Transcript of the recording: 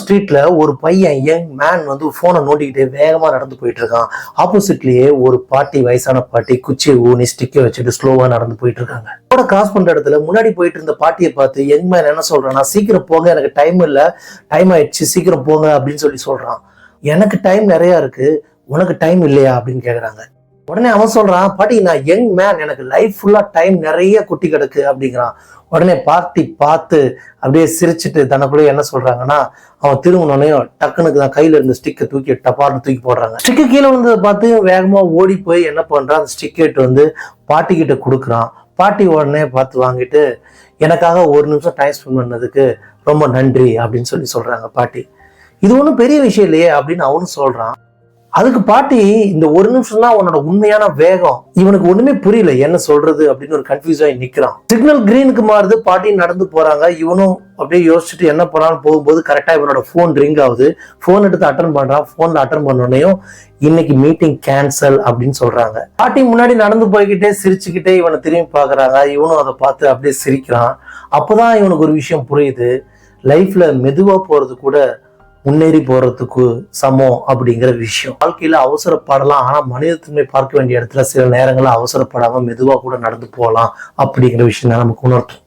ஸ்ட்ரீட்ல ஒரு பையன் யங் மேன் வந்து போனை நோண்டிக்கிட்டே வேகமா நடந்து போயிட்டு இருக்கான். ஆப்போசிட்லயே ஒரு பாட்டி, வயசான பாட்டி குச்சியை ஊனி ஸ்டிக்கை வச்சுட்டு ஸ்லோவா நடந்து போயிட்டு இருக்காங்க. ரோட கிராஸ் பண்ற இடத்துல முன்னாடி போயிட்டு இருந்த பாட்டியை பார்த்து யங் மேன் என்ன சொல்றான்னா, சீக்கிரம் போங்க, எனக்கு டைம் இல்ல, டைம் ஆயிடுச்சு, சீக்கிரம் போங்க அப்படின்னு சொல்றான். எனக்கு டைம் நிறைய இருக்கு, உனக்கு டைம் இல்லையா அப்படின்னு கேக்குறாங்க. உடனே அவன் சொல்றான், பாட்டி நான் யங் மேன், எனக்கு லைஃப் ஃபுல்லா டைம் நிறைய குட்டி கிடக்கு அப்படிங்கிறான். உடனே பாட்டி பார்த்து அப்படியே சிரிச்சுட்டு தனக்குள்ளே என்ன சொல்றாங்கன்னா, அவன் திரும்பினோடனையும் டக்குனுக்கு தான் கையில இருந்த ஸ்டிக்கை தூக்கி டப்பார்னு தூக்கி போடுறாங்க. ஸ்டிக்கு கீழே வந்ததை பார்த்து வேகமா ஓடி போய் என்ன பண்றான், அந்த ஸ்டிக்கெட் வந்து பாட்டி கிட்ட கொடுக்குறான். பாட்டி உடனே பார்த்து வாங்கிட்டு, எனக்காக ஒரு நிமிஷம் டைம் ஸ்பெண்ட் பண்ணதுக்கு ரொம்ப நன்றி அப்படின்னு சொல்றாங்க பாட்டி. இது ஒன்றும் பெரிய விஷயம் இல்லையே அப்படின்னு அவனும் சொல்றான். அதுக்கு பாட்டி, இந்த ஒரு நிமிஷம் தான் உன்னோட உண்மையான வேகம், இவனுக்கு ஒண்ணுமே புரியல என்ன சொல்றது அப்படின்னு ஒரு கன்ஃபியூஸ் ஆகி நிக்கிறான். சிக்னல் கிரீனுக்கு மாறுது, பாட்டி நடந்து போறாங்க. இவனும் அப்படியே யோசிச்சுட்டு என்ன பண்ணாலும் போகும்போது கரெக்டா இவனோட போன் ரிங் ஆகுது. போன் எடுத்து அட்டன் பண்றான். போன்ல அட்டன் பண்ணோடனையும் இன்னைக்கு மீட்டிங் கேன்சல் அப்படின்னு சொல்றாங்க. பாட்டி முன்னாடி நடந்து போய்கிட்டே சிரிச்சுக்கிட்டே இவனை திரும்பி பாக்குறாங்க. இவனும் அதை பார்த்து அப்படியே சிரிக்கிறான். அப்பதான் இவனுக்கு ஒரு விஷயம் புரியுது, லைஃப்ல மெதுவா போறது கூட முன்னேறி போறதுக்கு சமம் அப்படிங்கிற விஷயம். வாழ்க்கையில அவசரப்படலாம், ஆனா மனிதத்தன்மை பார்க்க வேண்டிய இடத்துல சில நேரங்களில் அவசரப்படாம மெதுவா கூட நடந்து போகலாம் அப்படிங்கிற விஷயம் தான் நமக்கு உணர்த்தும்.